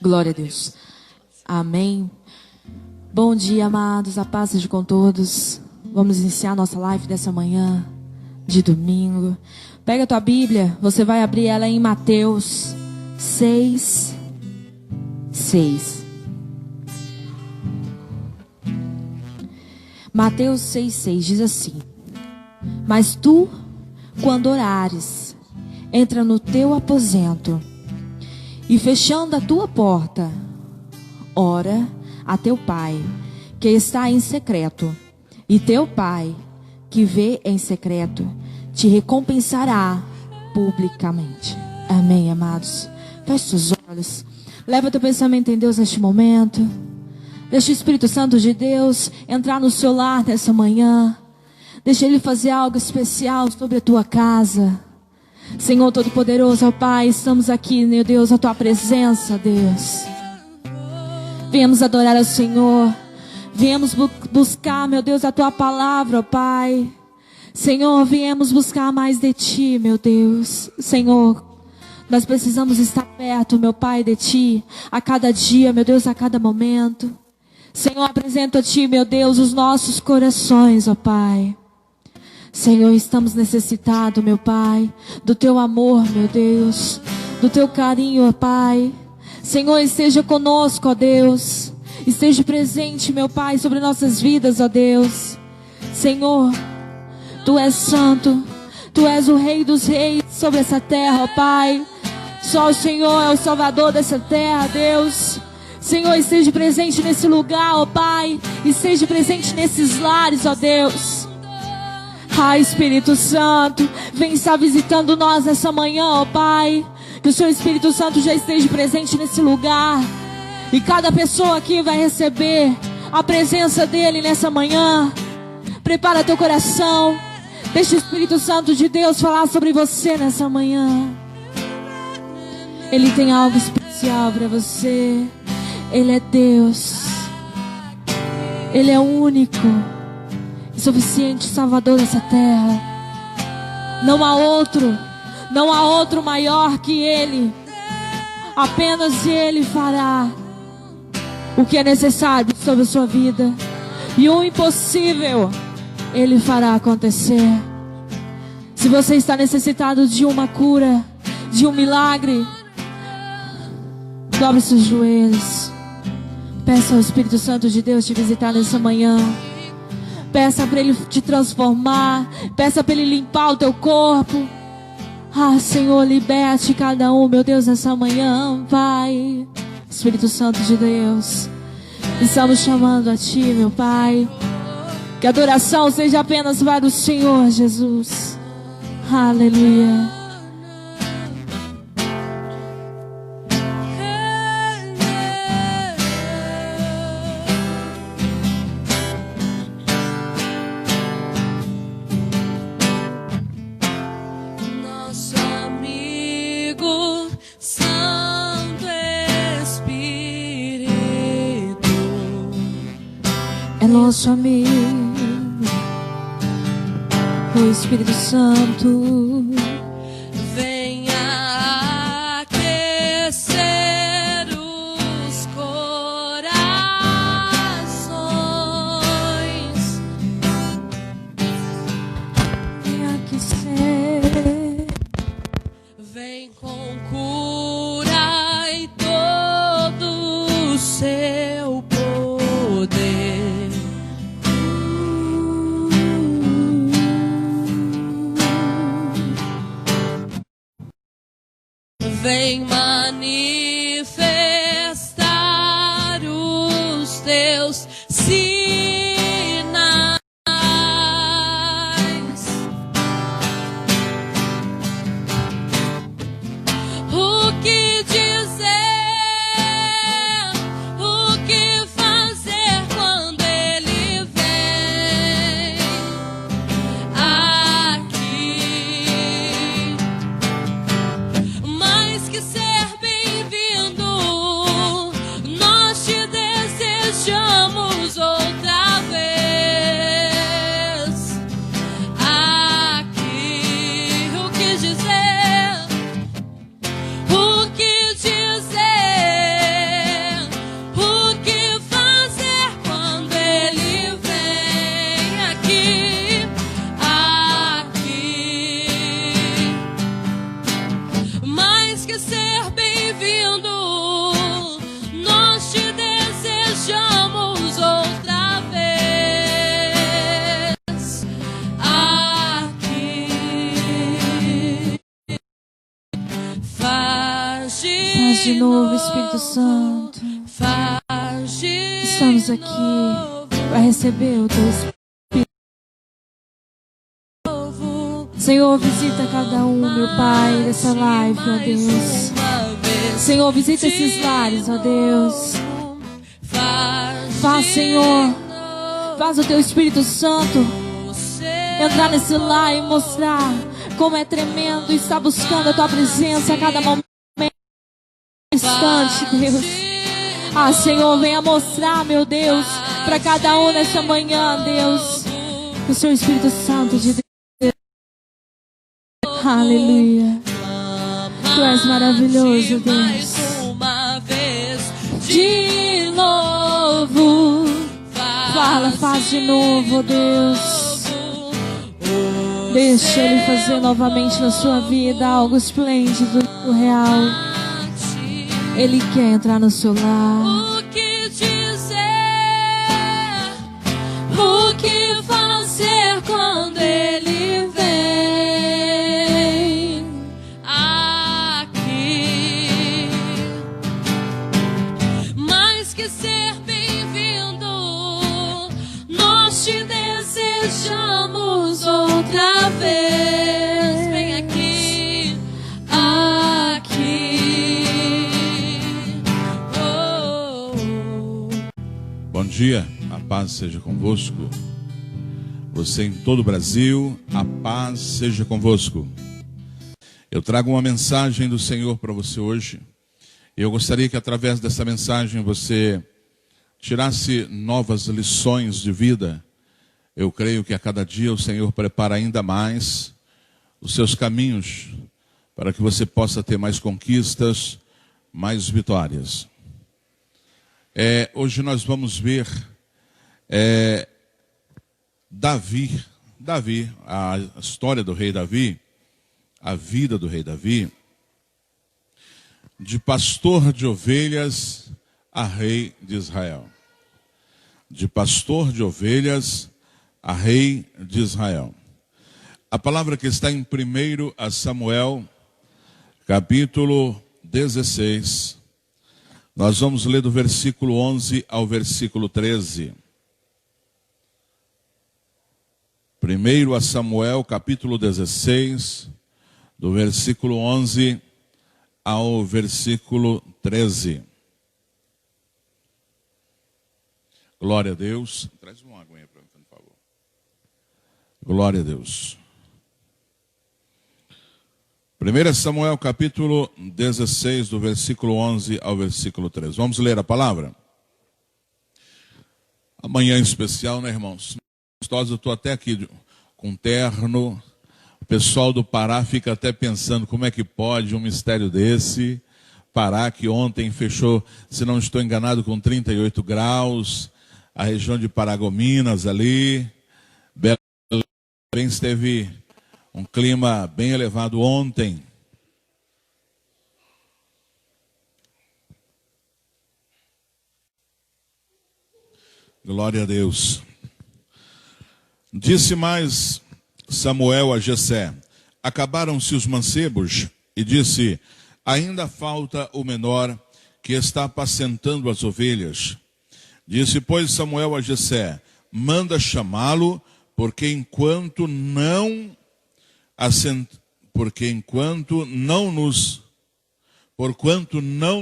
Glória a Deus. Amém. Bom dia, amados. A paz seja com todos. Vamos iniciar nossa live dessa manhã de domingo. Pega a tua Bíblia. Você vai abrir ela em Mateus 6. Mateus 6,6 diz assim: Mas tu, quando orares, entra no teu aposento e fechando a tua porta, ora a teu pai, que está em secreto, e teu pai, que vê em secreto, te recompensará publicamente. Amém, amados? Feche os olhos. Leva teu pensamento em Deus neste momento. Deixa o Espírito Santo de Deus entrar no seu lar nessa manhã. Deixa Ele fazer algo especial sobre a tua casa. Senhor Todo-Poderoso, ó Pai, estamos aqui, meu Deus, a tua presença, Deus. Viemos adorar ao Senhor. Viemos buscar, meu Deus, a tua palavra, ó Pai. Senhor, viemos buscar mais de ti, meu Deus. Senhor, nós precisamos estar perto, meu Pai, de ti, a cada dia, meu Deus, a cada momento. Senhor, apresento a ti, meu Deus, os nossos corações, ó Pai. Senhor, estamos necessitados, meu Pai, do teu amor, meu Deus, do teu carinho, ó Pai. Senhor, esteja conosco, ó Deus. Esteja presente, meu Pai, sobre nossas vidas, ó Deus. Senhor, tu és santo, tu és o Rei dos Reis sobre essa terra, ó Pai. Só o Senhor é o Salvador dessa terra, Deus. Senhor, esteja presente nesse lugar, ó Pai. Esteja presente nesses lares, ó Deus. Espírito Santo, vem estar visitando nós nessa manhã, ó Pai. Que o Seu Espírito Santo já esteja presente nesse lugar. E cada pessoa aqui vai receber a presença dEle nessa manhã. Prepara teu coração. Deixa o Espírito Santo de Deus falar sobre você nessa manhã. Ele tem algo especial para você. Ele é Deus. Ele é o único e suficiente Salvador dessa terra. Não há outro maior que Ele. Apenas Ele fará o que é necessário sobre a sua vida. E o impossível Ele fará acontecer. Se você está necessitado de uma cura, de um milagre, dobre seus joelhos. Peça ao Espírito Santo de Deus te visitar nessa manhã. Peça para Ele te transformar. Peça para Ele limpar o teu corpo. Senhor, liberte cada um, meu Deus, nessa manhã, Pai. Espírito Santo de Deus, estamos chamando a Ti, meu Pai. Que a adoração seja apenas para o Senhor Jesus. Aleluia. Nosso amigo, o Espírito Santo, venha aquecer os corações, venha aquecer, vem com cura e todo o seu poder. Vem manifestar os teus sinais. O que dizer, o que fazer quando Ele vem aqui. Mais que ser de novo, Espírito Santo. Estamos aqui para receber o teu Espírito. Senhor, visita cada um, meu Pai, dessa live, ó Deus. Senhor, visita esses lares, ó Deus. Faz, Senhor, faz o teu Espírito Santo entrar nesse lar e mostrar como é tremendo estar buscando a tua presença a cada momento, instante, Deus. Ah, Senhor, venha mostrar, meu Deus, para cada um nessa manhã, Deus, que o seu Espírito Santo de Deus. Aleluia. Tu és maravilhoso, Deus. De novo. Fala, faz de novo, Deus. Deixa Ele fazer novamente na sua vida algo esplêndido, real. Ele quer entrar no seu lar. O que dizer? O que fazer quando Ele vem aqui? Mais que ser bem-vindo, nós te desejamos outra vez. Vem aqui, Bom dia, a paz seja convosco. Você em todo o Brasil, a paz seja convosco. Eu trago uma mensagem do Senhor para você hoje. Eu gostaria que através dessa mensagem você tirasse novas lições de vida. Eu creio que a cada dia o Senhor prepara ainda mais os seus caminhos para que você possa ter mais conquistas, mais vitórias. Hoje nós vamos ver Davi, a história do rei Davi, a vida do rei Davi, de pastor de ovelhas a rei de Israel. De pastor de ovelhas a rei de Israel. A palavra que está em 1 Samuel, capítulo 16, nós vamos ler do versículo 11 ao versículo 13. 1 Samuel, capítulo 16, do versículo 11 ao versículo 13. Glória a Deus. Traz uma água aí para mim, por favor. Glória a Deus. 1 Samuel capítulo 16, do versículo 11 ao versículo 13. Vamos ler a palavra? Amanhã em especial, né, irmãos? Eu estou até aqui com terno. O pessoal do Pará fica até pensando como é que pode um mistério desse. Pará que ontem fechou, se não estou enganado, com 38 graus. A região de Paragominas ali. Belém esteve um clima bem elevado ontem. Glória a Deus. Disse mais Samuel a Jessé: acabaram-se os mancebos? E disse: ainda falta o menor que está apacentando as ovelhas. Disse, pois, Samuel a Jessé: manda chamá-lo, porque enquanto não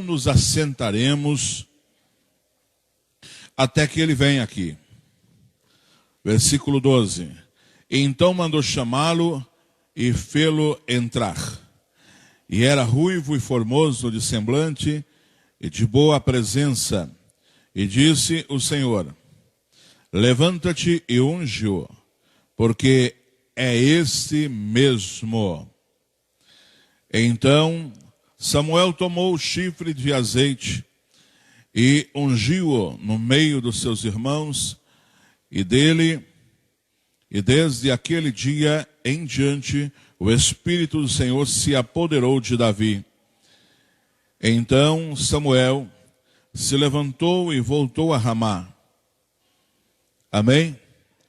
nos assentaremos até que ele venha aqui. Versículo 12. Então mandou chamá-lo e fê-lo entrar. E era ruivo e formoso de semblante e de boa presença. E disse o Senhor: levanta-te e unge-o, porque é esse mesmo. Então Samuel tomou o chifre de azeite e ungiu-o no meio dos seus irmãos, e desde aquele dia em diante o Espírito do Senhor se apoderou de Davi. Então Samuel se levantou e voltou a Ramá. Amém?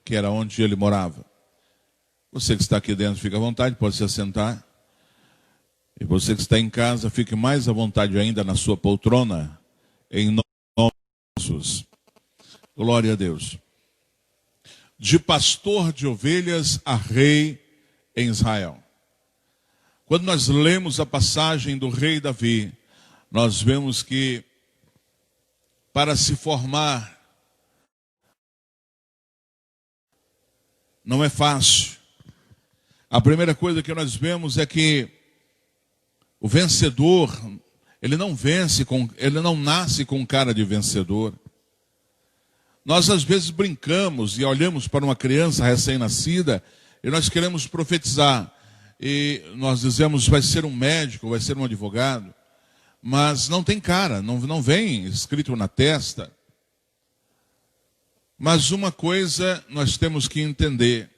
Que era onde ele morava. Você que está aqui dentro, fica à vontade, pode se assentar. E você que está em casa, fique mais à vontade ainda na sua poltrona, em nome de Jesus. Glória a Deus. De pastor de ovelhas a rei em Israel. Quando nós lemos a passagem do rei Davi, nós vemos que para se formar não é fácil. A primeira coisa que nós vemos é que o vencedor, ele não nasce com cara de vencedor. Nós às vezes brincamos e olhamos para uma criança recém-nascida e nós queremos profetizar. E nós dizemos, vai ser um médico, vai ser um advogado. Mas não tem cara, não vem escrito na testa. Mas uma coisa nós temos que entender.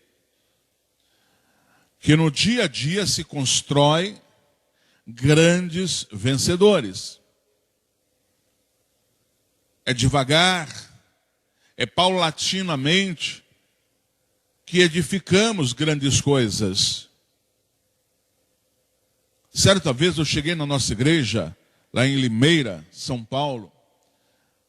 Que no dia a dia se constrói grandes vencedores. É devagar, é paulatinamente que edificamos grandes coisas. Certa vez eu cheguei na nossa igreja, lá em Limeira, São Paulo,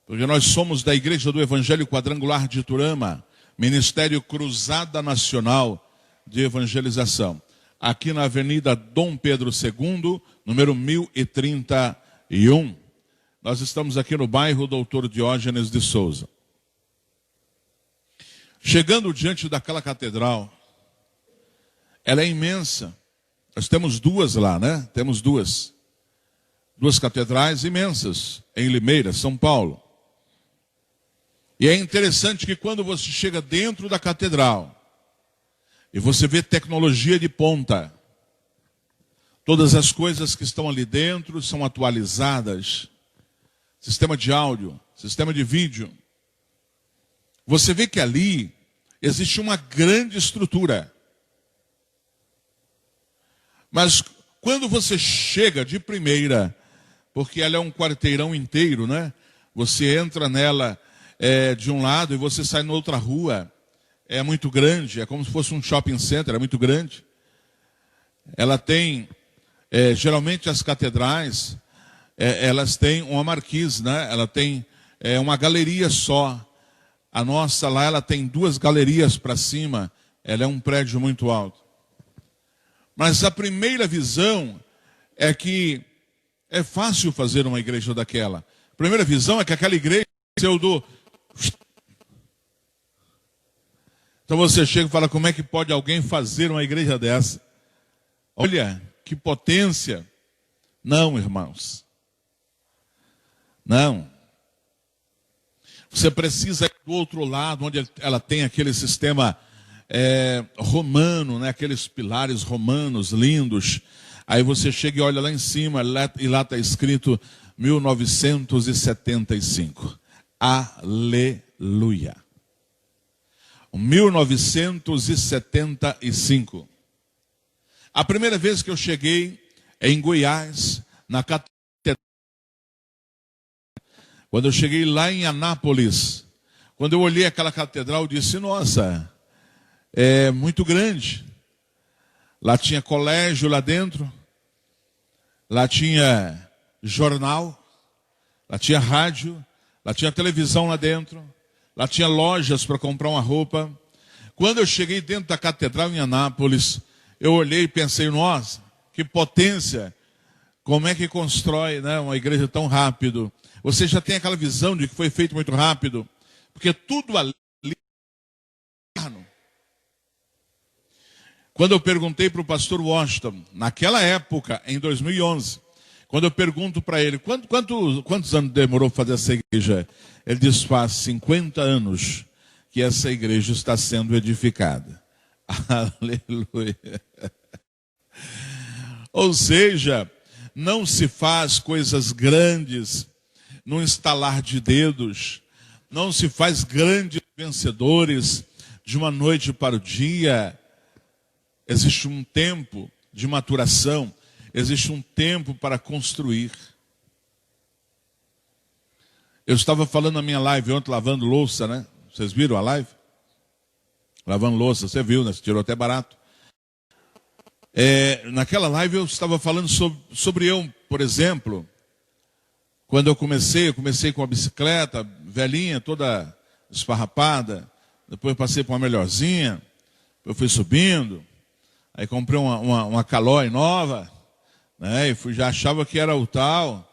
porque nós somos da Igreja do Evangelho Quadrangular de Iturama, Ministério Cruzada Nacional de Evangelização, aqui na Avenida Dom Pedro II, número 1031. Nós estamos aqui no bairro Doutor Diógenes de Souza. Chegando diante daquela catedral, ela é imensa. Nós temos duas lá, né? Temos duas catedrais imensas em Limeira, São Paulo. E é interessante que quando você chega dentro da catedral e você vê tecnologia de ponta, todas as coisas que estão ali dentro são atualizadas. Sistema de áudio, sistema de vídeo. Você vê que ali existe uma grande estrutura. Mas quando você chega de primeira, porque ela é um quarteirão inteiro, né? Você entra nela de um lado e você sai na outra rua. É muito grande, é como se fosse um shopping center, é muito grande. Ela tem, geralmente as catedrais, elas têm uma marquise, né? Ela tem uma galeria só. A nossa lá, ela tem duas galerias para cima. Ela é um prédio muito alto. Mas a primeira visão é que é fácil fazer uma igreja daquela. A primeira visão é que aquela igreja nasceu do... Então você chega e fala, como é que pode alguém fazer uma igreja dessa? Olha, que potência. Não, irmãos. Não. Você precisa ir do outro lado, onde ela tem aquele sistema romano, né? Aqueles pilares romanos lindos. Aí você chega e olha lá em cima, e lá está escrito 1975. Aleluia. 1975. A primeira vez que eu cheguei em Goiás, na catedral. Quando eu cheguei lá em Anápolis, quando eu olhei aquela catedral, eu disse, nossa, é muito grande. Lá tinha colégio lá dentro, lá tinha jornal, lá tinha rádio, lá tinha televisão lá dentro, lá tinha lojas para comprar uma roupa. Quando eu cheguei dentro da catedral em Anápolis, eu olhei e pensei, nossa, que potência, como é que constrói, né, uma igreja tão rápido. Você já tem aquela visão de que foi feito muito rápido, porque tudo ali... Quando eu perguntei para o pastor Washington, naquela época, em 2011, quando eu pergunto para ele, quantos anos demorou para fazer essa igreja? Ele diz, faz 50 anos que essa igreja está sendo edificada. Aleluia. Ou seja, não se faz coisas grandes num estalar de dedos, não se faz grandes vencedores de uma noite para o dia. Existe um tempo de maturação, existe um tempo para construir. Eu estava falando na minha live ontem, lavando louça, né? Vocês viram a live? Lavando louça, você viu, né? Você tirou até barato. Naquela live eu estava falando sobre eu, por exemplo, quando eu comecei com a bicicleta, velhinha, toda esfarrapada, depois passei por uma melhorzinha, eu fui subindo, aí comprei uma Caloi nova, né, e já achava que era o tal,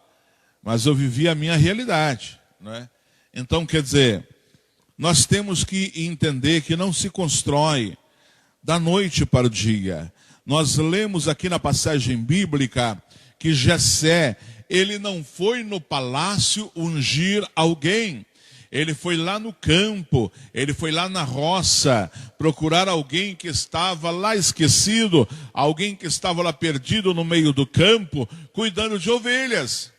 mas eu vivia a minha realidade, né? Então, quer dizer, nós temos que entender que não se constrói da noite para o dia. Nós lemos aqui na passagem bíblica que Jessé, ele não foi no palácio ungir alguém. Ele foi lá no campo, ele foi lá na roça, procurar alguém que estava lá esquecido, alguém que estava lá perdido no meio do campo, cuidando de ovelhas.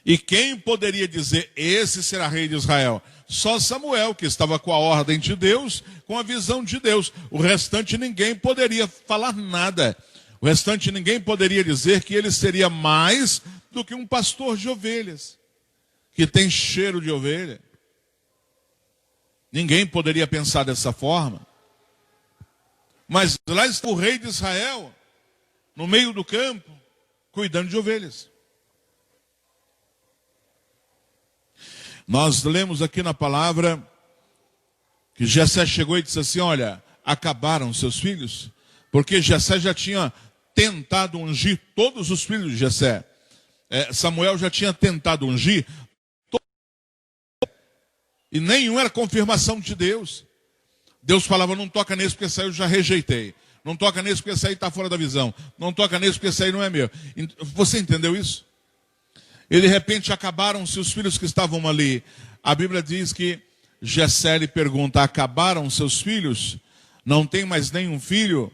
E quem poderia dizer, esse será rei de Israel? Só Samuel, que estava com a ordem de Deus, com a visão de Deus. O restante ninguém poderia falar nada. O restante ninguém poderia dizer que ele seria mais do que um pastor de ovelhas, que tem cheiro de ovelha. Ninguém poderia pensar dessa forma. Mas lá está o rei de Israel, no meio do campo, cuidando de ovelhas. Nós lemos aqui na palavra que Jessé chegou e disse assim, olha, acabaram seus filhos, porque Jessé já tinha tentado ungir todos os filhos de Jessé. Samuel já tinha tentado ungir e nenhum era confirmação de Deus. Deus falava, não toca nesse porque esse aí eu já rejeitei. Não toca nesse porque esse aí está fora da visão. Não toca nesse porque esse aí não é meu. Você entendeu isso? E de repente acabaram-se os filhos que estavam ali. A Bíblia diz que Jessé lhe pergunta, acabaram seus filhos? Não tem mais nenhum filho?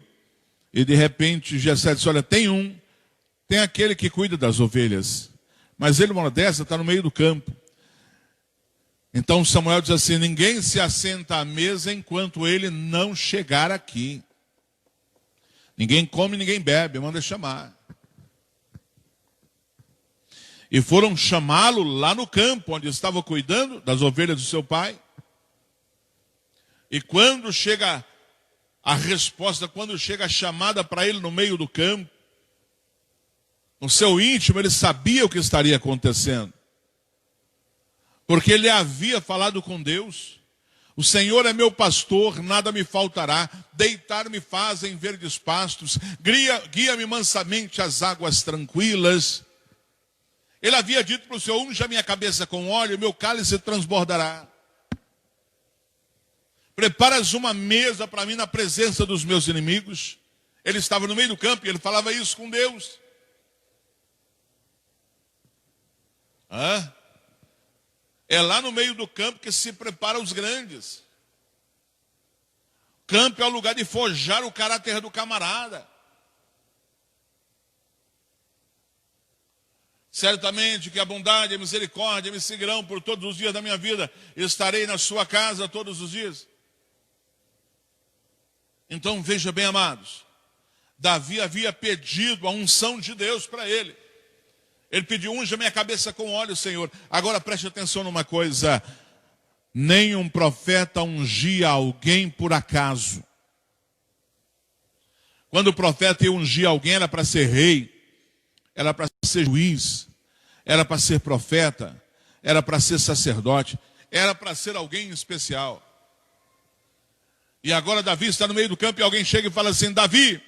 E de repente Jessé disse, olha, tem aquele que cuida das ovelhas. Mas ele, uma dessa, está no meio do campo. Então Samuel diz assim, ninguém se assenta à mesa enquanto ele não chegar aqui. Ninguém come, ninguém bebe, manda chamar. E foram chamá-lo lá no campo, onde estava cuidando das ovelhas do seu pai. E quando chega a resposta, quando chega a chamada para ele no meio do campo, no seu íntimo ele sabia o que estaria acontecendo. Porque ele havia falado com Deus. O Senhor é meu pastor, nada me faltará. Deitar-me faz em verdes pastos. Guia-me mansamente às águas tranquilas. Ele havia dito para o Senhor, unja minha cabeça com óleo, meu cálice transbordará. Preparas uma mesa para mim na presença dos meus inimigos. Ele estava no meio do campo e ele falava isso com Deus. É lá no meio do campo que se preparam os grandes. Campo é o lugar de forjar o caráter do camarada. Certamente que a bondade e a misericórdia me seguirão por todos os dias da minha vida. Estarei na sua casa todos os dias. Então veja bem, amados. Davi havia pedido a unção de Deus para ele. Ele pediu, unja minha cabeça com óleo, Senhor. Agora preste atenção numa coisa. Nenhum profeta ungia alguém por acaso. Quando o profeta ia ungir alguém, era para ser rei. Era para ser juiz, era para ser profeta, era para ser sacerdote, era para ser alguém especial. E agora Davi está no meio do campo e alguém chega e fala assim, Davi,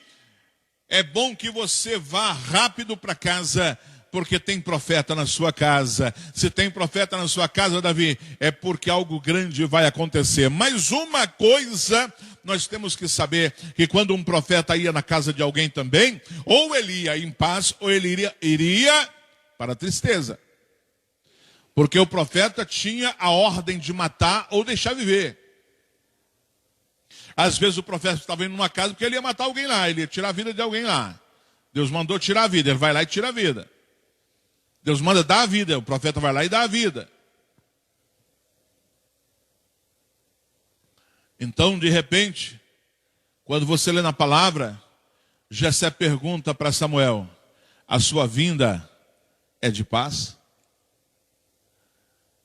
é bom que você vá rápido para casa, porque tem profeta na sua casa. Se tem profeta na sua casa, Davi, é porque algo grande vai acontecer. Mas uma coisa nós temos que saber, que quando um profeta ia na casa de alguém também, ou ele ia em paz, ou ele iria para a tristeza. Porque o profeta tinha a ordem de matar ou deixar viver. Às vezes o profeta estava indo numa casa porque ele ia matar alguém lá, ele ia tirar a vida de alguém lá. Deus mandou tirar a vida, ele vai lá e tira a vida. Deus manda dar a vida, o profeta vai lá e dá a vida. Então, de repente, quando você lê na palavra, Jessé pergunta para Samuel, a sua vinda é de paz?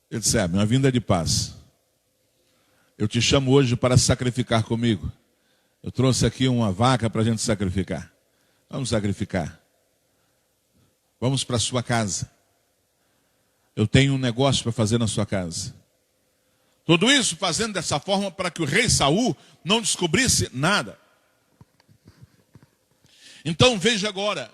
Ele disse, minha vinda é de paz. Eu te chamo hoje para sacrificar comigo. Eu trouxe aqui uma vaca para a gente sacrificar. Vamos sacrificar. Vamos para a sua casa. Eu tenho um negócio para fazer na sua casa. Tudo isso fazendo dessa forma para que o rei Saul não descobrisse nada. Então veja agora,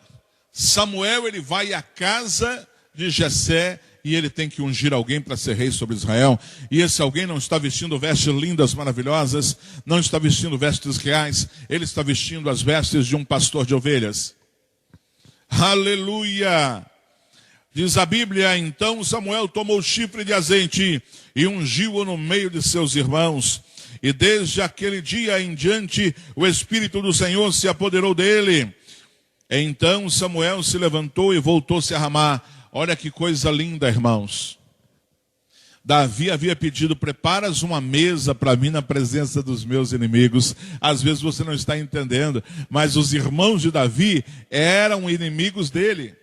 Samuel ele vai à casa de Jessé e ele tem que ungir alguém para ser rei sobre Israel. E esse alguém não está vestindo vestes lindas, maravilhosas, não está vestindo vestes reais, ele está vestindo as vestes de um pastor de ovelhas. Aleluia! Diz a Bíblia, então Samuel tomou o chifre de azeite e ungiu-o no meio de seus irmãos. E desde aquele dia em diante, o Espírito do Senhor se apoderou dele. Então Samuel se levantou e voltou-se a Ramá. Olha que coisa linda, irmãos. Davi havia pedido, preparas uma mesa para mim na presença dos meus inimigos. Às vezes você não está entendendo, mas os irmãos de Davi eram inimigos dele.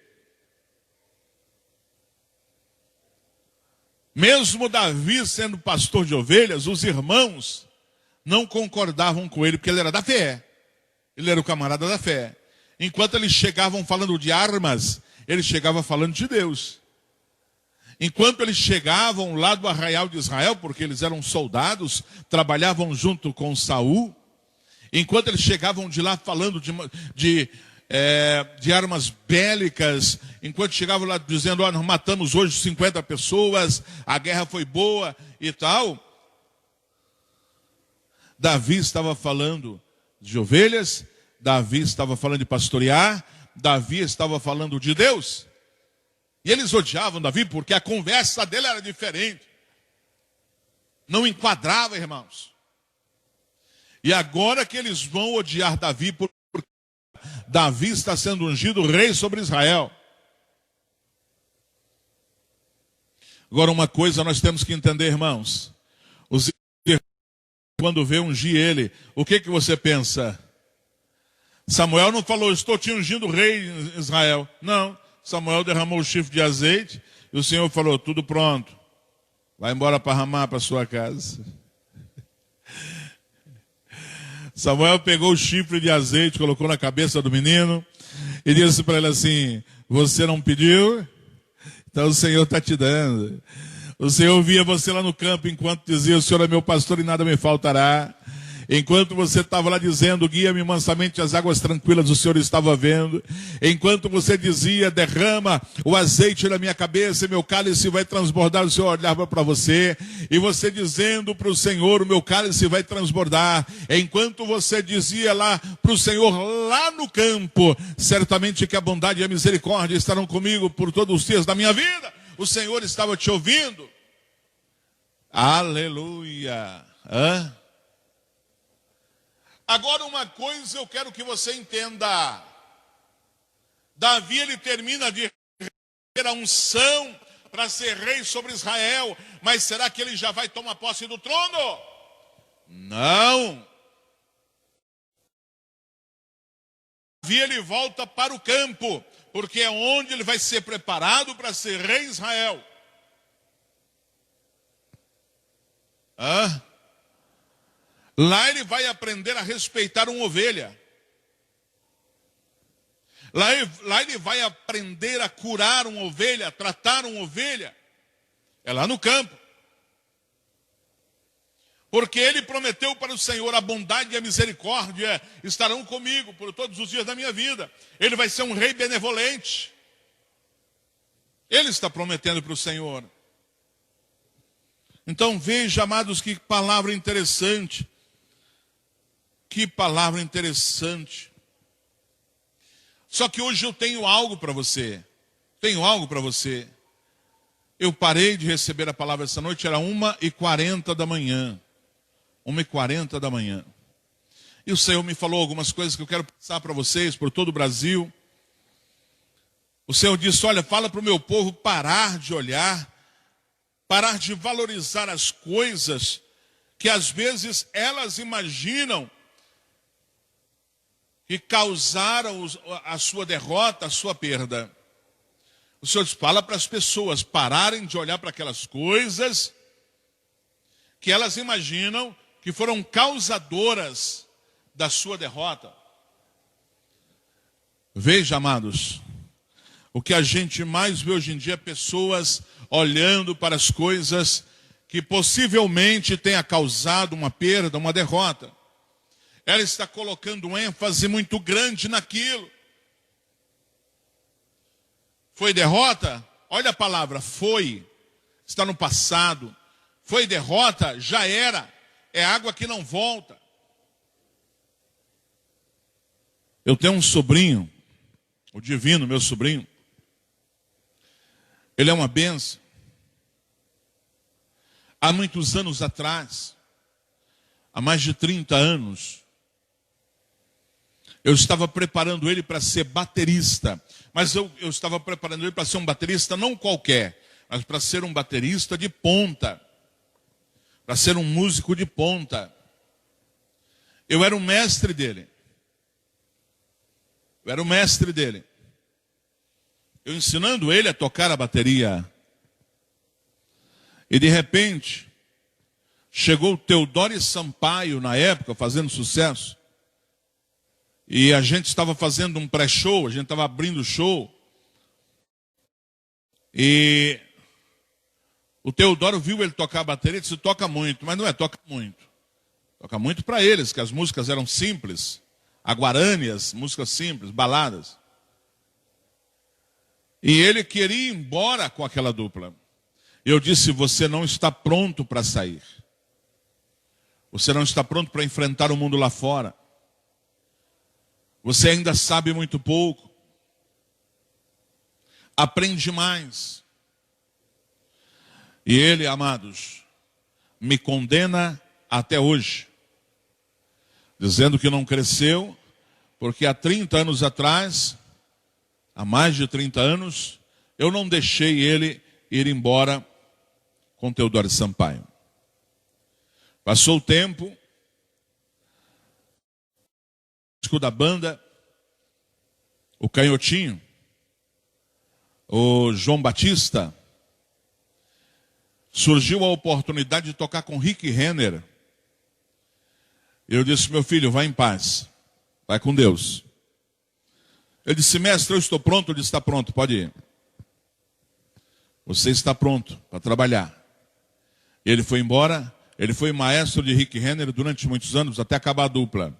Mesmo Davi sendo pastor de ovelhas, os irmãos não concordavam com ele, porque ele era da fé. Ele era o camarada da fé. Enquanto eles chegavam falando de armas, ele chegava falando de Deus. Enquanto eles chegavam lá do arraial de Israel, porque eles eram soldados, trabalhavam junto com Saul. Enquanto eles chegavam de lá falando de armas bélicas, enquanto chegavam lá dizendo, nós matamos hoje 50 pessoas, a guerra foi boa e tal. Davi estava falando de ovelhas, Davi estava falando de pastorear, Davi estava falando de Deus. E eles odiavam Davi porque a conversa dele era diferente. Não enquadrava, irmãos. E agora que eles vão odiar Davi, porque Davi está sendo ungido rei sobre Israel. Agora uma coisa nós temos que entender, irmãos. Os irmãos, quando vê ungir ele, o que você pensa? Samuel não falou, estou te ungindo rei em Israel. Não, Samuel derramou o chifre de azeite e o Senhor falou, tudo pronto. Vai embora para Ramá, para sua casa. Samuel pegou o chifre de azeite, colocou na cabeça do menino e disse para ele assim, você não pediu? Então o Senhor está te dando. O Senhor via você lá no campo enquanto dizia, o Senhor é meu pastor e nada me faltará. Enquanto você estava lá dizendo, guia-me mansamente às águas tranquilas, o Senhor estava vendo. Enquanto você dizia, derrama o azeite na minha cabeça e meu cálice vai transbordar, o Senhor olhava para você. E você dizendo para o Senhor, o meu cálice vai transbordar. Enquanto você dizia lá para o Senhor, lá no campo, certamente que a bondade e a misericórdia estarão comigo por todos os dias da minha vida. O Senhor estava te ouvindo. Aleluia. Agora uma coisa eu quero que você entenda. Davi ele termina de receber a unção para ser rei sobre Israel. Mas será que ele já vai tomar posse do trono? Não. Davi ele volta para o campo, porque é onde ele vai ser preparado para ser rei de Israel. Lá ele vai aprender a respeitar uma ovelha. Lá ele vai aprender a curar uma ovelha, a tratar uma ovelha. É lá no campo. Porque ele prometeu para o Senhor, a bondade e a misericórdia estarão comigo por todos os dias da minha vida. Ele vai ser um rei benevolente. Ele está prometendo para o Senhor. Então veja, amados, que palavra interessante. Que palavra interessante. Só que hoje eu tenho algo para você. Tenho algo para você. Eu parei de receber a palavra essa noite, era 1h40 da manhã. 1h40 da manhã. E o Senhor me falou algumas coisas que eu quero passar para vocês, por todo o Brasil. O Senhor disse, olha, fala para o meu povo parar de olhar, parar de valorizar as coisas que às vezes elas imaginam que causaram a sua derrota, a sua perda. O Senhor fala para as pessoas pararem de olhar para aquelas coisas que elas imaginam que foram causadoras da sua derrota. Veja, amados, o que a gente mais vê hoje em dia é pessoas olhando para as coisas que possivelmente tenha causado uma perda, uma derrota. Ela está colocando um ênfase muito grande naquilo. Foi derrota? Olha a palavra, foi. Está no passado. Foi derrota? Já era. É água que não volta. Eu tenho um sobrinho, o Divino, meu sobrinho. Ele é uma bênção. Há muitos anos atrás, há mais de 30 anos, eu estava preparando ele para ser baterista. Mas eu estava preparando ele para ser um baterista não qualquer, mas para ser um baterista de ponta. Para ser um músico de ponta. Eu era o mestre dele. Eu ensinando ele a tocar a bateria. E de repente, chegou o Teodoro Sampaio, na época, fazendo sucesso. E a gente estava fazendo um pré-show, a gente estava abrindo o show. E o Teodoro viu ele tocar a bateria e disse, toca muito. Mas não é, toca muito. Toca muito para eles, que as músicas eram simples. Aguarâneas, músicas simples, baladas. E ele queria ir embora com aquela dupla. Eu disse, você não está pronto para sair. Você não está pronto para enfrentar o mundo lá fora. Você ainda sabe muito pouco. Aprende mais. E ele, amados, me condena até hoje. Dizendo que não cresceu, porque há 30 anos atrás, há mais de 30 anos, eu não deixei ele ir embora com Teodoro Sampaio. Passou o tempo, da banda, o Canhotinho, o João Batista, surgiu a oportunidade de tocar com Rick Renner. Eu disse, meu filho, vai em paz, vai com Deus. Ele disse, mestre, eu estou pronto. Eu disse, está pronto, pode ir. Você está pronto para trabalhar. Ele foi embora, ele foi maestro de Rick Renner durante muitos anos, até acabar a dupla.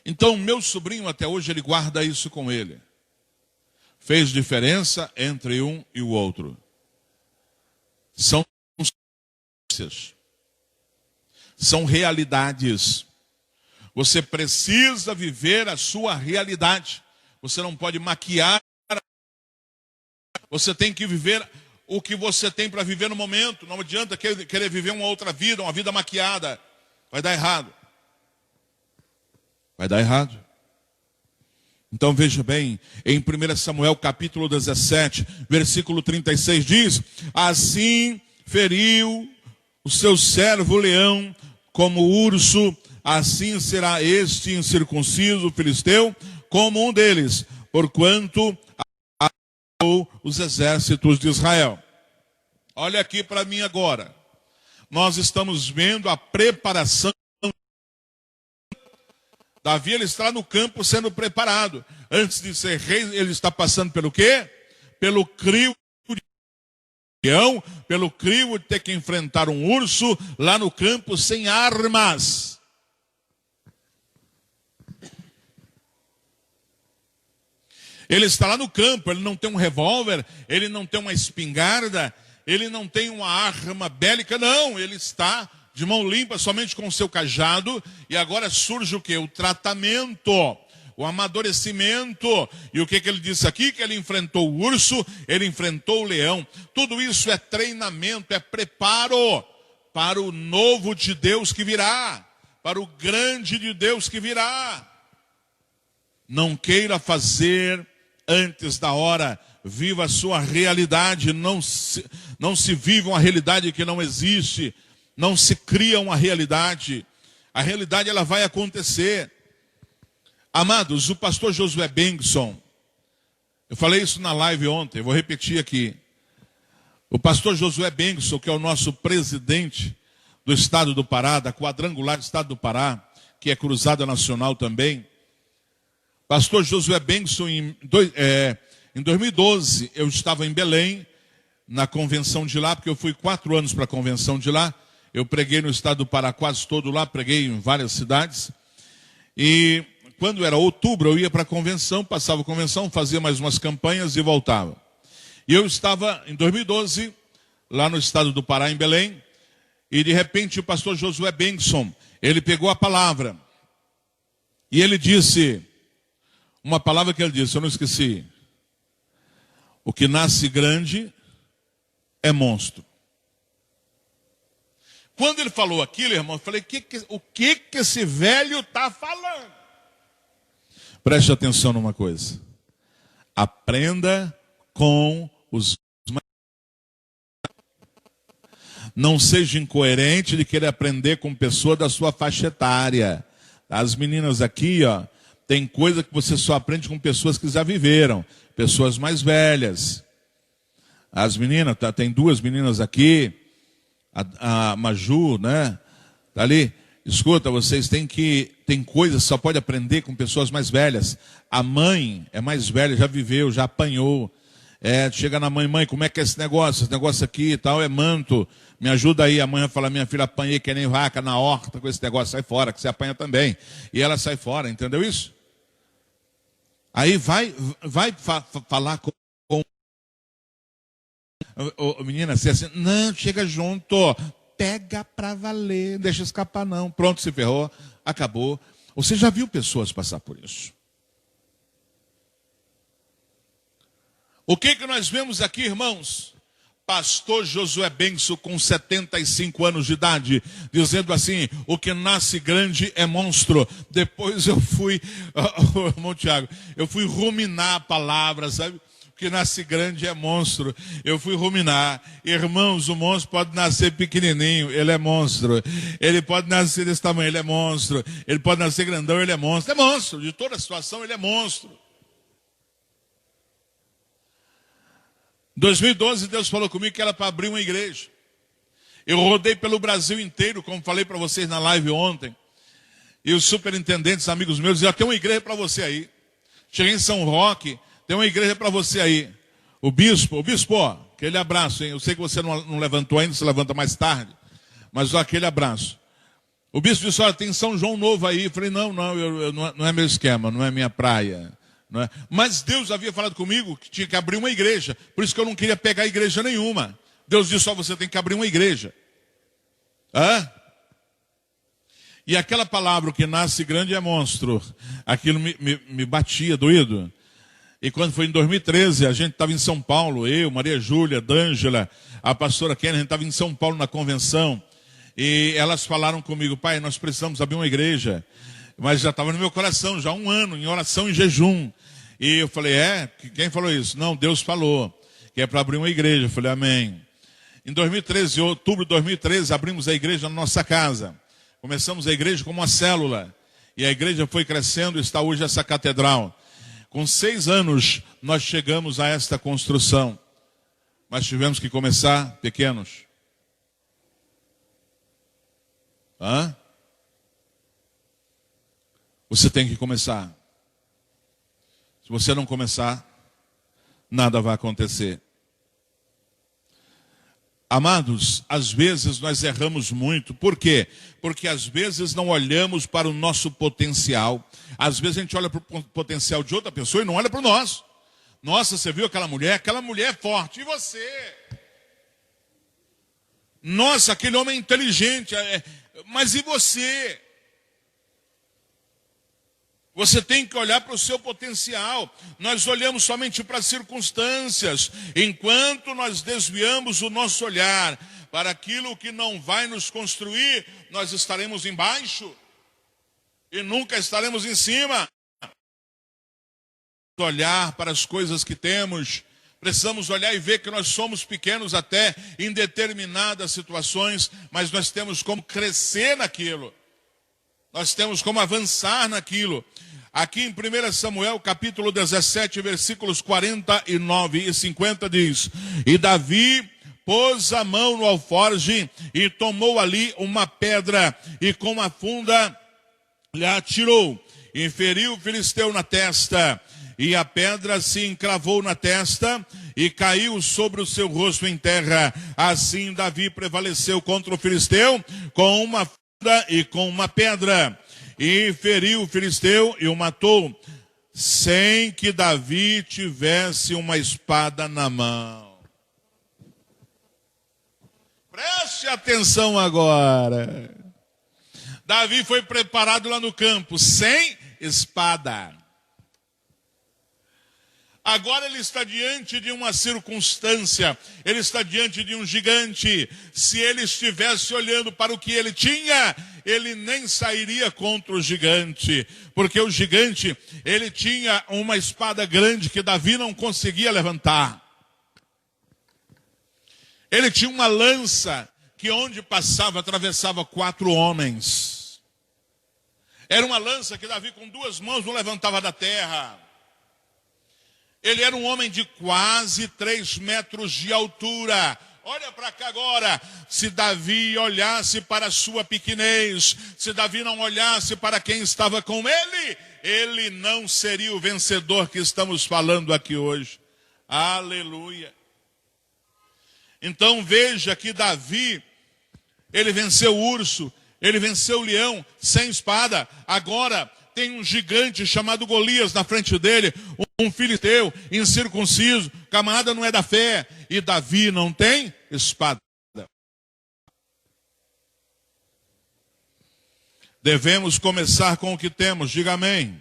Então, meu sobrinho até hoje, ele guarda isso com ele. Fez diferença entre um e o outro. São realidades. Você precisa viver a sua realidade. Você não pode maquiar. Você tem que viver o que você tem para viver no momento. Não adianta querer viver uma outra vida, uma vida maquiada. Vai dar errado. Vai dar errado. Então veja bem, em 1 Samuel capítulo 17, versículo 36 diz, assim feriu o seu servo leão como urso, assim será este incircunciso filisteu como um deles, porquanto atacou os exércitos de Israel. Olha aqui para mim agora. Nós estamos vendo a preparação. Davi, ele está no campo sendo preparado. Antes de ser rei, ele está passando pelo quê? Pelo crivo de leão, pelo crivo de ter que enfrentar um urso lá no campo sem armas. Ele está lá no campo, ele não tem um revólver, ele não tem uma espingarda, ele não tem uma arma bélica, não, ele está de mão limpa, somente com o seu cajado, e agora surge o quê? O tratamento, o amadurecimento. E o que ele disse aqui? Que ele enfrentou o urso, ele enfrentou o leão. Tudo isso é treinamento, é preparo para o novo de Deus que virá, para o grande de Deus que virá. Não queira fazer antes da hora, viva a sua realidade, não se vive uma realidade que não existe. Não se cria uma realidade. A realidade ela vai acontecer. Amados, o pastor Josué Bengson, eu falei isso na live ontem, eu vou repetir aqui. O pastor Josué Bengson, que é o nosso presidente do estado do Pará, da quadrangular do estado do Pará, que é cruzada nacional também. Pastor Josué Benson, em 2012, eu estava em Belém, na convenção de lá, porque eu fui 4 anos para a convenção de lá. Eu preguei no estado do Pará quase todo lá, preguei em várias cidades. E quando era outubro, eu ia para a convenção, passava a convenção, fazia mais umas campanhas e voltava. E eu estava, em 2012, lá no estado do Pará, em Belém, e de repente o pastor Josué Benson, ele pegou a palavra, e ele disse, uma palavra que ele disse, eu não esqueci: o que nasce grande é monstro. Quando ele falou aquilo, irmão, eu falei, o que esse velho está falando? Preste atenção numa coisa. Aprenda com os... Não seja incoerente de querer aprender com pessoa da sua faixa etária. As meninas aqui, ó, tem coisa que você só aprende com pessoas que já viveram, pessoas mais velhas. As meninas, tem 2 meninas aqui, a Maju, né? Tá ali. Escuta, vocês tem coisas que só pode aprender com pessoas mais velhas. A mãe é mais velha, já viveu, já apanhou. Chega na mãe, como é que é esse negócio? Esse negócio aqui e tal, é manto. Me ajuda aí. A mãe fala, minha filha, apanhei que nem vaca na horta com esse negócio, sai fora, que você apanha também. E ela sai fora, entendeu isso? Aí vai falar com menina, você assim, não, chega junto, pega pra valer, deixa escapar não. Pronto, se ferrou, acabou. Você já viu pessoas passar por isso? O que nós vemos aqui, irmãos? Pastor Josué Benson, com 75 anos de idade, dizendo assim, o que nasce grande é monstro. Depois eu fui, irmão Tiago, eu fui ruminar a palavra, sabe? O que nasce grande é monstro. Eu fui ruminar. Irmãos, o monstro pode nascer pequenininho, ele é monstro. Ele pode nascer desse tamanho, ele é monstro. Ele pode nascer grandão, ele é monstro. É monstro, de toda situação ele é monstro. 2012, Deus falou comigo que era para abrir uma igreja. Eu rodei pelo Brasil inteiro, como falei para vocês na live ontem. E os superintendentes, amigos meus, diziam, tem uma igreja para você aí. Cheguei em São Roque, tem uma igreja para você aí. O bispo, ó, aquele abraço, hein? Eu sei que você não levantou ainda, você levanta mais tarde. Mas ó, aquele abraço. O bispo disse, olha, tem São João Novo aí. Eu falei, não é meu esquema, não é minha praia. Não é? Mas Deus havia falado comigo que tinha que abrir uma igreja. Por isso que eu não queria pegar igreja nenhuma. Deus disse, só você tem que abrir uma igreja. E aquela palavra, o que nasce grande é monstro. Aquilo me batia, doído. E quando foi em 2013, a gente estava em São Paulo, eu, Maria Júlia, D'Ângela, a pastora Kenny, a gente estava em São Paulo na convenção. E elas falaram comigo, pai, nós precisamos abrir uma igreja. Mas já estava no meu coração, já há 1 ano, em oração e jejum. E eu falei, quem falou isso? Não, Deus falou, que é para abrir uma igreja. Eu falei, amém. Em 2013, em outubro de 2013, abrimos a igreja na nossa casa. Começamos a igreja como uma célula. E a igreja foi crescendo e está hoje essa catedral. Com 6 anos, nós chegamos a esta construção. Mas tivemos que começar pequenos. Você tem que começar. Se você não começar, nada vai acontecer. Amados, às vezes nós erramos muito. Por quê? Porque às vezes não olhamos para o nosso potencial. Às vezes a gente olha para o potencial de outra pessoa e não olha para o nosso. Nossa, você viu aquela mulher? Aquela mulher é forte. E você? Nossa, aquele homem é inteligente. Mas e você? Você tem que olhar para o seu potencial. Nós olhamos somente para as circunstâncias, enquanto nós desviamos o nosso olhar para aquilo que não vai nos construir, nós estaremos embaixo e nunca estaremos em cima. Olhar para as coisas que temos, precisamos olhar e ver que nós somos pequenos até em determinadas situações, mas nós temos como crescer naquilo. Nós temos como avançar naquilo. Aqui em 1 Samuel, capítulo 17, versículos 49 e 50 diz: E Davi pôs a mão no alforje e tomou ali uma pedra e com a funda lhe atirou e feriu o filisteu na testa. E a pedra se encravou na testa e caiu sobre o seu rosto em terra. Assim Davi prevaleceu contra o filisteu com uma funda e com uma pedra. E feriu o filisteu e o matou, sem que Davi tivesse uma espada na mão. Preste atenção agora. Davi foi preparado lá no campo, sem espada. Agora ele está diante de uma circunstância, ele está diante de um gigante. Se ele estivesse olhando para o que ele tinha, ele nem sairia contra o gigante. Porque o gigante, ele tinha uma espada grande que Davi não conseguia levantar. Ele tinha uma lança que onde passava, atravessava 4 homens. Era uma lança que Davi com 2 mãos não levantava da terra. Ele era um homem de quase 3 metros de altura. Olha para cá agora. Se Davi olhasse para a sua pequenez, se Davi não olhasse para quem estava com ele, ele não seria o vencedor que estamos falando aqui hoje. Aleluia. Então veja que Davi, ele venceu o urso, ele venceu o leão sem espada. Agora tem um gigante chamado Golias na frente dele, um filisteu incircunciso, camarada não é da fé, e Davi não tem espada. Devemos começar com o que temos, diga amém.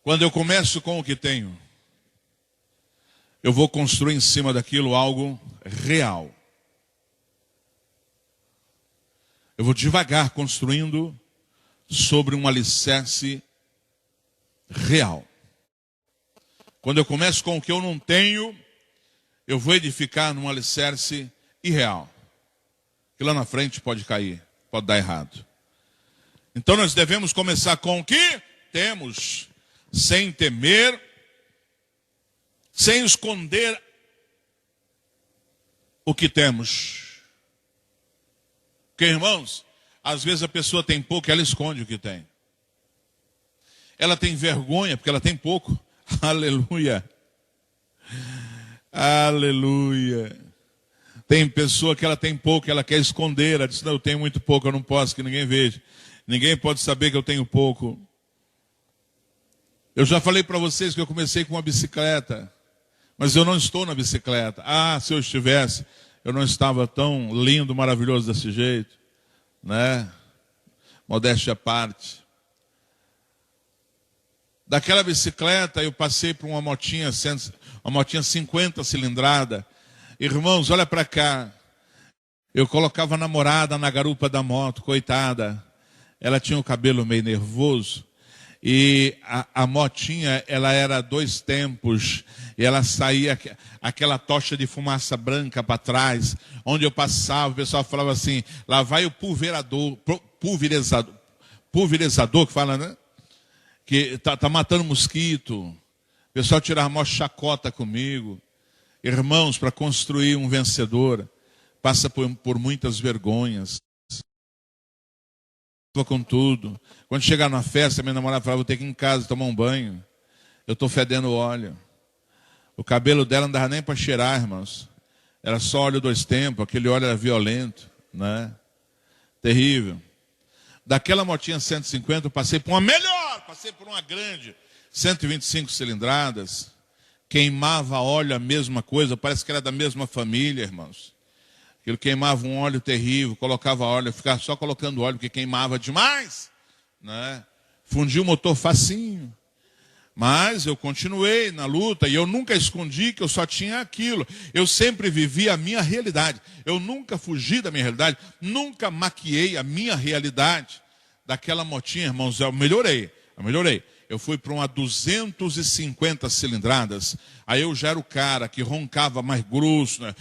Quando eu começo com o que tenho, eu vou construir em cima daquilo algo real. Eu vou devagar construindo sobre um alicerce real. Quando eu começo com o que eu não tenho, eu vou edificar num alicerce irreal. Que lá na frente pode cair, pode dar errado. Então nós devemos começar com o que temos, sem temer, sem esconder o que temos. Porque, irmãos, às vezes a pessoa tem pouco e ela esconde o que tem. Ela tem vergonha porque ela tem pouco. Aleluia. Aleluia. Tem pessoa que ela tem pouco e ela quer esconder. Ela diz, não, eu tenho muito pouco, eu não posso que ninguém veja. Ninguém pode saber que eu tenho pouco. Eu já falei para vocês que eu comecei com uma bicicleta. Mas eu não estou na bicicleta. Ah, se eu estivesse, eu não estava tão lindo, maravilhoso desse jeito. Né? Modéstia à parte. Daquela bicicleta eu passei por uma motinha 50 cilindrada. Irmãos, olha para cá. Eu colocava a namorada na garupa da moto, coitada. Ela tinha o cabelo meio nervoso. E a motinha, ela era 2 tempos. E ela saía aquela tocha de fumaça branca para trás. Onde eu passava, o pessoal falava assim, lá vai o pulverizador que fala, né? Que tá matando mosquito. O pessoal tirava mó chacota comigo. Irmãos, para construir um vencedor, passa por muitas vergonhas. Com tudo. Quando chegar na festa, minha namorada falava, vou ter que ir em casa tomar um banho. Eu estou fedendo óleo. O cabelo dela não dava nem para cheirar, irmãos. Era só óleo 2 tempos, aquele óleo era violento, né? Terrível. Daquela motinha 150, eu passei por uma melhor, passei por uma grande, 125 cilindradas. Queimava óleo, a mesma coisa, parece que era da mesma família, irmãos. Aquilo queimava um óleo terrível, colocava óleo, eu ficava só colocando óleo, porque queimava demais, né? Fundia o motor facinho. Mas eu continuei na luta e eu nunca escondi que eu só tinha aquilo. Eu sempre vivi a minha realidade. Eu nunca fugi da minha realidade, nunca maquiei a minha realidade. Daquela motinha, irmãos, eu melhorei. Eu fui para uma 250 cilindradas. Aí eu já era o cara que roncava mais grosso, né?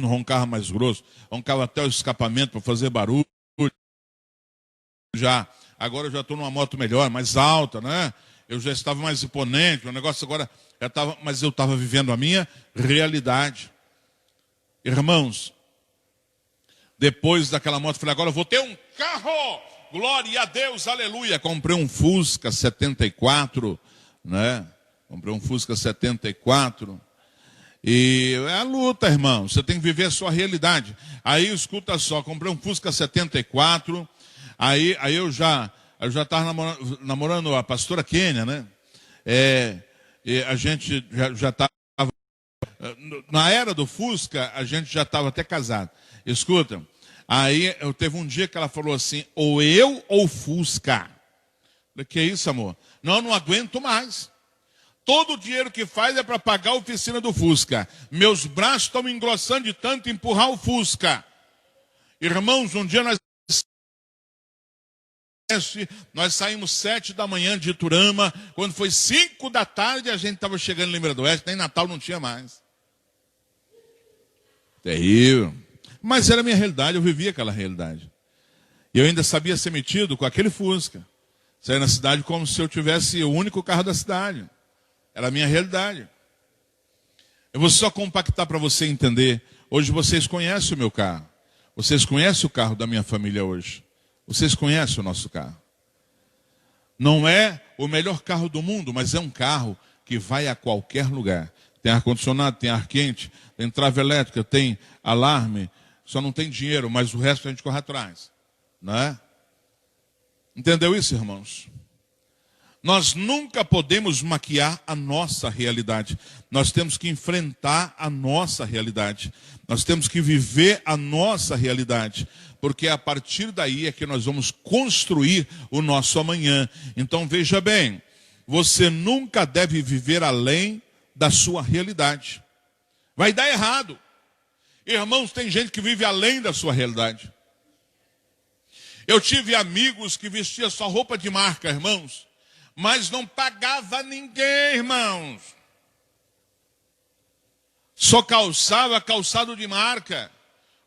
Roncava mais grosso. Roncava até o escapamento para fazer barulho. Agora eu já estou numa moto melhor, mais alta, né? eu já estava mais imponente, o negócio agora já estava, mas eu estava vivendo a minha realidade. Irmãos, depois daquela moto, eu falei, agora eu vou ter um carro, glória a Deus, aleluia. Comprei um Fusca 74, né? Comprei um Fusca 74. E é a luta, irmão, você tem que viver a sua realidade. Aí, escuta só, comprei um Fusca 74, aí eu já estava namorando a pastora Kênia, né? E a gente já estava, na era do Fusca, a gente já estava até casado. Escuta, aí eu teve um dia que ela falou assim, ou eu ou Fusca. Eu falei, que isso, amor? Não aguento mais. Todo o dinheiro que faz é para pagar a oficina do Fusca. Meus braços estão me engrossando de tanto empurrar o Fusca. Irmãos, um dia nós saímos 7 da manhã de Iturama. Quando foi 5 da tarde, a gente estava chegando em Lembra do Oeste. Nem Natal não tinha mais. Terrível. Mas era a minha realidade, eu vivia aquela realidade. E eu ainda sabia ser metido com aquele Fusca. Saía na cidade como se eu tivesse o único carro da cidade. Era a minha realidade. Eu vou só compactar para você entender. Hoje vocês conhecem o meu carro. Vocês conhecem o carro da minha família hoje. Vocês conhecem o nosso carro. Não é o melhor carro do mundo, mas é um carro que vai a qualquer lugar. Tem ar-condicionado, tem ar quente, tem trava elétrica, tem alarme. Só não tem dinheiro, mas o resto a gente corre atrás. Não é? Entendeu isso, irmãos? Nós nunca podemos maquiar a nossa realidade. Nós temos que enfrentar a nossa realidade. Nós temos que viver a nossa realidade. Porque a partir daí é que nós vamos construir o nosso amanhã. Então veja bem, você nunca deve viver além da sua realidade. Vai dar errado. Irmãos, tem gente que vive além da sua realidade. Eu tive amigos que vestiam só roupa de marca, irmãos. Mas não pagava ninguém, irmãos. Só calçava calçado de marca.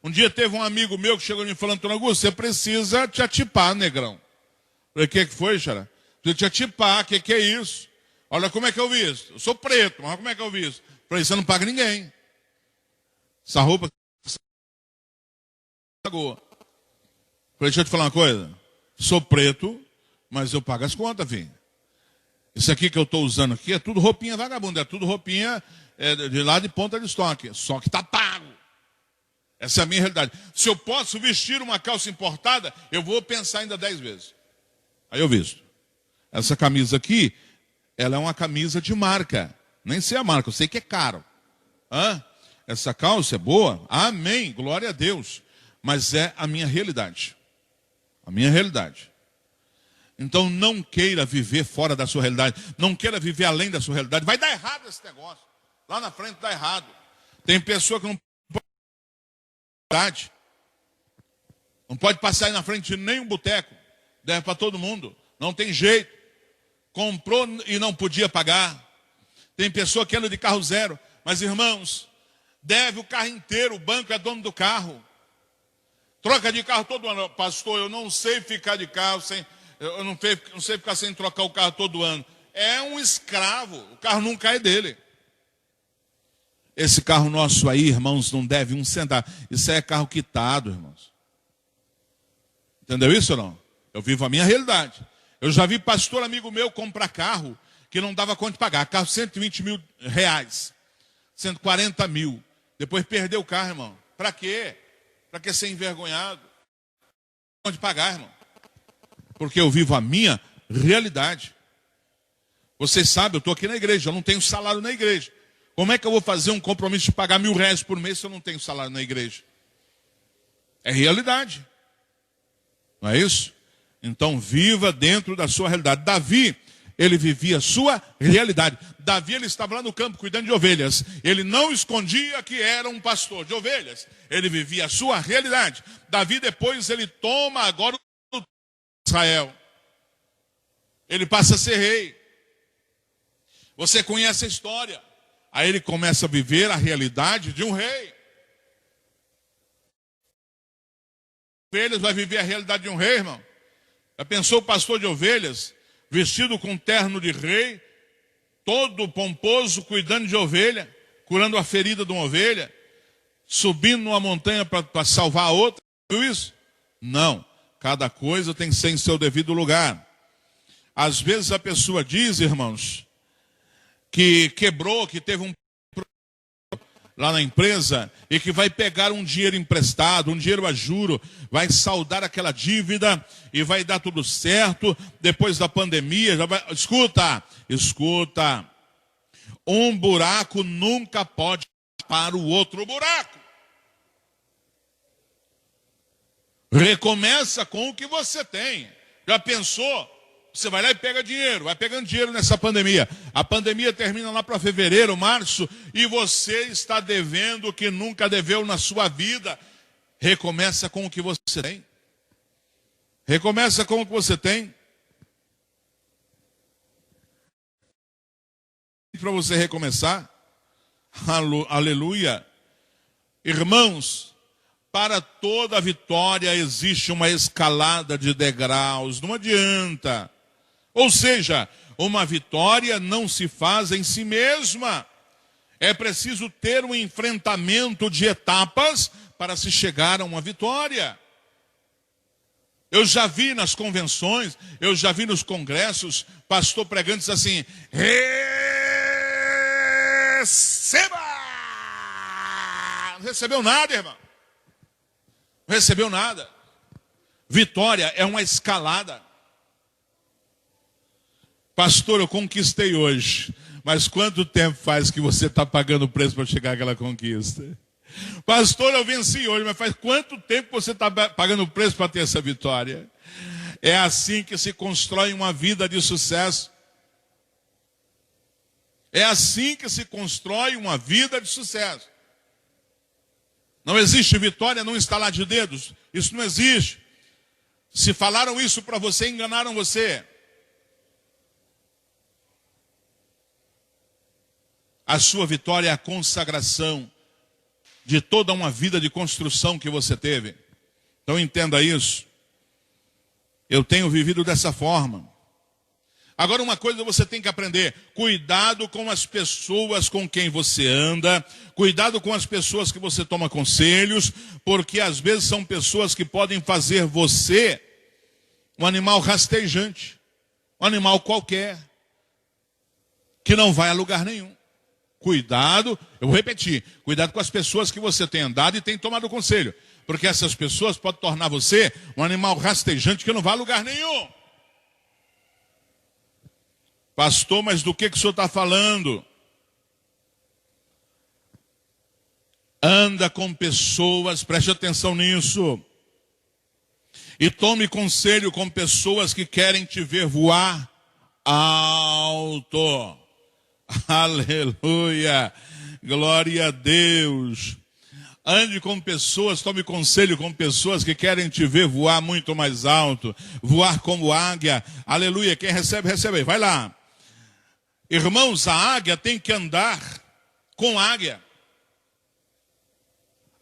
Um dia teve um amigo meu que chegou e me falou, Antônio Augusto, você precisa te atipar, negrão. Eu falei, o que foi, Xará? Precisa te atipar, o que é isso? Olha como é que eu visto. Eu sou preto, mas como é que eu visto? Eu falei, você não paga ninguém. Essa roupa pagou. Falei, deixa eu te falar uma coisa. Sou preto, mas eu pago as contas, filho. Isso aqui que eu estou usando aqui é tudo roupinha vagabunda, é tudo roupinha de lá de ponta de estoque. Só que está pago. Essa é a minha realidade. Se eu posso vestir uma calça importada, eu vou pensar ainda 10 vezes. Aí eu visto. Essa camisa aqui, ela é uma camisa de marca. Nem sei a marca, eu sei que é caro. Essa calça é boa? Amém, glória a Deus. Mas é a minha realidade. A minha realidade. Então não queira viver fora da sua realidade. Não queira viver além da sua realidade. Vai dar errado esse negócio. Lá na frente dá errado. Tem pessoa que não pode, não pode passar aí na frente de nenhum boteco. Deve para todo mundo. Não tem jeito. Comprou e não podia pagar. Tem pessoa que anda de carro zero. Mas irmãos, deve o carro inteiro. O banco é dono do carro. Troca de carro todo ano. Pastor, eu não sei ficar de carro sem... Eu não sei ficar sem trocar o carro todo ano. É um escravo. O carro nunca é dele. Esse carro nosso aí, irmãos, não deve um centavo. Isso é carro quitado, irmãos. Entendeu isso ou não? Eu vivo a minha realidade. Eu já vi pastor amigo meu comprar carro que não dava conta de pagar. Carro 120 mil reais. 140 mil. Depois perdeu o carro, irmão. Para quê? Para que ser envergonhado? Onde pagar, irmão? Porque eu vivo a minha realidade. Vocês sabem, eu estou aqui na igreja, eu não tenho salário na igreja. Como é que eu vou fazer um compromisso de pagar R$1.000 por mês se eu não tenho salário na igreja? É realidade. Não é isso? Então viva dentro da sua realidade. Davi, ele vivia a sua realidade. Davi, ele estava lá no campo cuidando de ovelhas. Ele não escondia que era um pastor de ovelhas. Ele vivia a sua realidade. Davi depois, ele toma agora o Israel. Ele passa a ser rei. Você conhece a história. Aí ele começa a viver a realidade de um rei. Ovelhas vai viver a realidade de um rei, irmão. Já pensou o pastor de ovelhas vestido com terno de rei, todo pomposo, cuidando de ovelha, curando a ferida de uma ovelha, subindo numa montanha para salvar a outra. Viu isso? Não. Cada coisa tem que ser em seu devido lugar. Às vezes a pessoa diz, irmãos, que quebrou, que teve um lá na empresa e que vai pegar um dinheiro emprestado, um dinheiro a juro, vai saldar aquela dívida e vai dar tudo certo depois da pandemia. Já vai... Escuta. Um buraco nunca pode tapar o outro buraco. Recomeça com o que você tem. Já pensou? Você vai lá e pega dinheiro, vai pegando dinheiro nessa pandemia. A pandemia termina lá para fevereiro, março, e você está devendo o que nunca deveu na sua vida. Recomeça com o que você tem. Recomeça com o que você tem. Para você recomeçar. Aleluia. Irmãos, para toda vitória existe uma escalada de degraus. Não adianta. Ou seja, uma vitória não se faz em si mesma. É preciso ter um enfrentamento de etapas para se chegar a uma vitória. Eu já vi nas convenções, eu já vi nos congressos, pastor pregando diz assim: receba! Não recebeu nada, irmão. Não recebeu nada. Vitória é uma escalada. Pastor, eu conquistei hoje, mas quanto tempo faz que você está pagando o preço para chegar àquela conquista? Pastor, eu venci hoje, mas faz quanto tempo você está pagando o preço para ter essa vitória? É assim que se constrói uma vida de sucesso. É assim que se constrói uma vida de sucesso. Não existe vitória num estalar de dedos. Isso não existe. Se falaram isso para você, enganaram você. A sua vitória é a consagração de toda uma vida de construção que você teve. Então entenda isso. Eu tenho vivido dessa forma. Agora uma coisa você tem que aprender: cuidado com as pessoas com quem você anda, cuidado com as pessoas que você toma conselhos, porque às vezes são pessoas que podem fazer você um animal rastejante, um animal qualquer, que não vai a lugar nenhum. Cuidado, eu vou repetir, cuidado com as pessoas que você tem andado e tem tomado conselho, porque essas pessoas podem tornar você um animal rastejante que não vai a lugar nenhum. Pastor, mas do que o senhor está falando? Anda com pessoas, preste atenção nisso, e tome conselho com pessoas que querem te ver voar alto. Aleluia, glória a Deus. Ande com pessoas, tome conselho com pessoas que querem te ver voar muito mais alto, voar como águia. Aleluia, quem recebe, recebe aí, vai lá. Irmãos, a águia tem que andar com águia.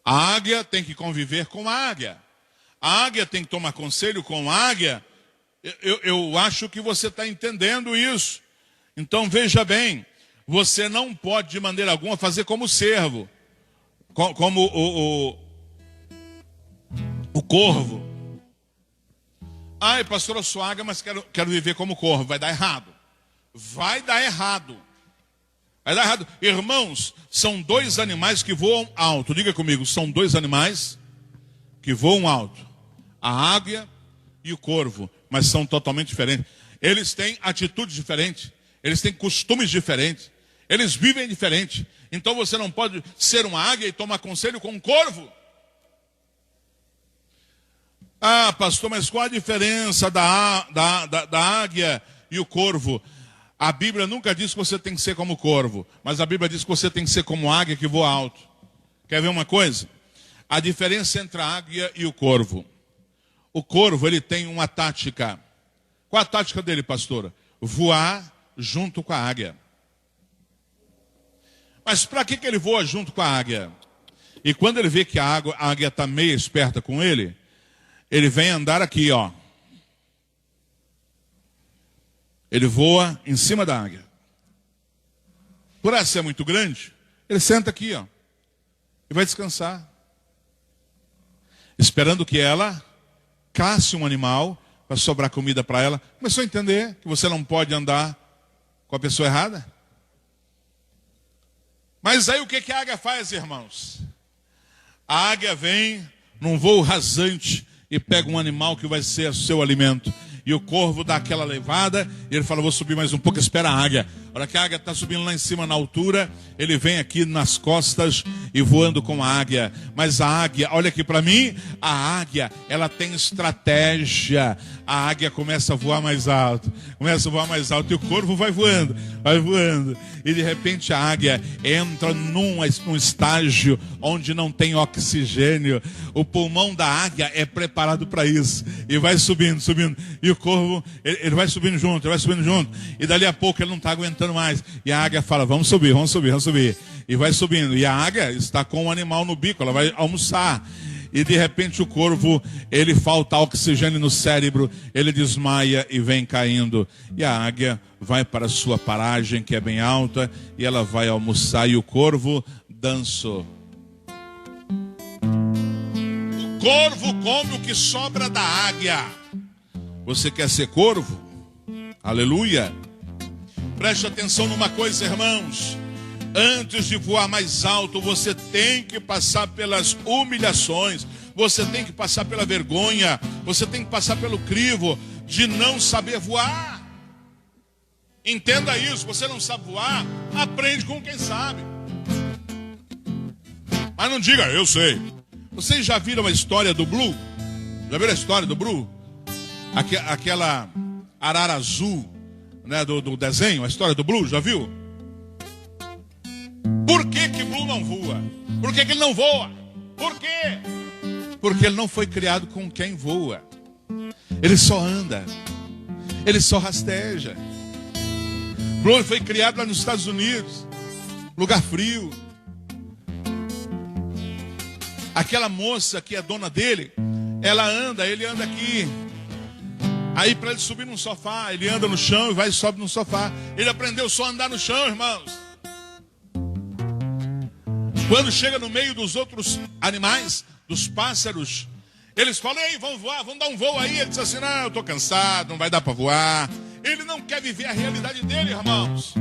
A águia tem que conviver com a águia. A águia tem que tomar conselho com a águia. Eu acho que você está entendendo isso. Então veja bem, você não pode de maneira alguma fazer como servo, como o corvo. Ai, pastor, eu sou águia, mas quero viver como corvo. Vai dar errado. Vai dar errado. Vai dar errado. Irmãos, são dois animais que voam alto. Diga comigo, são dois animais que voam alto. A águia e o corvo. Mas são totalmente diferentes. Eles têm atitudes diferentes. Eles têm costumes diferentes. Eles vivem diferente. Então você não pode ser uma águia e tomar conselho com um corvo. Ah, pastor, mas qual a diferença da águia e o corvo? A Bíblia nunca diz que você tem que ser como corvo, mas a Bíblia diz que você tem que ser como águia que voa alto. Quer ver uma coisa? A diferença entre a águia e o corvo. O corvo, ele tem uma tática. Qual a tática dele, pastora? Voar junto com a águia. Mas para que ele voa junto com a águia? E quando ele vê que a águia está meio esperta com ele, ele vem andar aqui, ó. Ele voa em cima da águia. Por ela ser muito grande, ele senta aqui, ó, e vai descansar, esperando que ela casse um animal para sobrar comida para ela. Começou a entender que você não pode andar com a pessoa errada. Mas aí o que a águia faz, irmãos? A águia vem num voo rasante e pega um animal que vai ser o seu alimento. E o corvo dá aquela levada, e ele fala, vou subir mais um pouco, espera a águia. A hora que a águia está subindo lá em cima na altura, ele vem aqui nas costas e voando com a águia. Mas a águia, olha aqui para mim, a águia, ela tem estratégia. A águia começa a voar mais alto, e o corvo vai voando. E de repente a águia entra num estágio onde não tem oxigênio. O pulmão da águia é preparado para isso. E vai subindo. E o corvo, ele vai subindo junto. E dali a pouco ele não está aguentando mais. E a águia fala, vamos subir. E vai subindo. E a águia está com um animal no bico, ela vai almoçar. E de repente o corvo, ele falta oxigênio no cérebro, ele desmaia e vem caindo. E a águia vai para a sua paragem, que é bem alta, e ela vai almoçar. E o corvo dançou. O corvo come o que sobra da águia. Você quer ser corvo? Aleluia! Preste atenção numa coisa, irmãos. Antes de voar mais alto, você tem que passar pelas humilhações, você tem que passar pela vergonha, você tem que passar pelo crivo de não saber voar. Entenda isso, você não sabe voar, aprende com quem sabe. Mas não diga, eu sei. Vocês já viram a história do Blue? Já viram a história do Blue? Aquela arara azul, né, do desenho, a história do Blue, já viu? Por que Blue não voa? Por que ele não voa? Por quê? Porque ele não foi criado com quem voa. Ele só anda. Ele só rasteja. Blue foi criado lá nos Estados Unidos, lugar frio. Aquela moça que é dona dele, ele anda aqui. Aí para ele subir num sofá, ele anda no chão e vai e sobe no sofá. Ele aprendeu só a andar no chão, irmãos. Quando chega no meio dos outros animais, dos pássaros, eles falam, ei, vamos voar, vamos dar um voo aí. Ele diz assim, não, eu estou cansado, não vai dar para voar. Ele não quer viver a realidade dele, irmãos.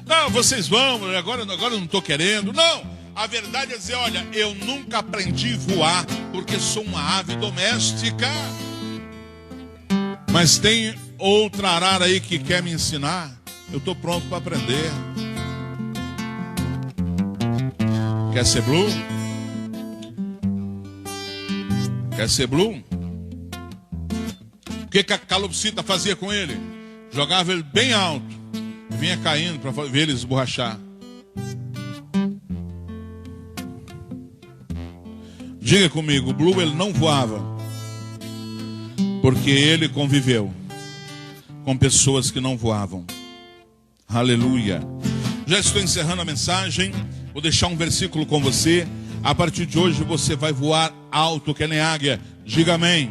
Não, vocês vão, agora eu não estou querendo. Não, a verdade é dizer, olha, eu nunca aprendi a voar, porque sou uma ave doméstica. Mas tem outra arara aí que quer me ensinar. Eu estou pronto para aprender. Quer ser Blue? Quer ser Blue? O que a calopsita fazia com ele? Jogava ele bem alto e vinha caindo para ver ele esborrachar. Diga comigo, o Blue ele não voava porque ele conviveu com pessoas que não voavam. Aleluia. Já estou encerrando a mensagem. Vou deixar um versículo com você. A partir de hoje você vai voar alto que nem águia. Diga amém.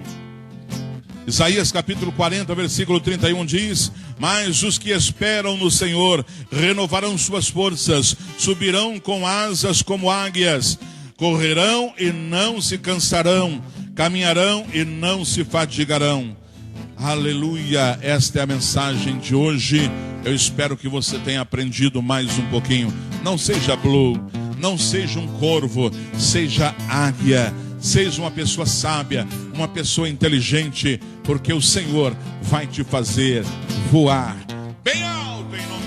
Isaías capítulo 40, versículo 31 diz: mas os que esperam no Senhor renovarão suas forças, subirão com asas como águias, correrão e não se cansarão, caminharão e não se fatigarão. Aleluia, esta é a mensagem de hoje. Eu espero que você tenha aprendido mais um pouquinho. Não seja Blue, não seja um corvo, seja águia. Seja uma pessoa sábia, uma pessoa inteligente, porque o Senhor vai te fazer voar bem alto em nome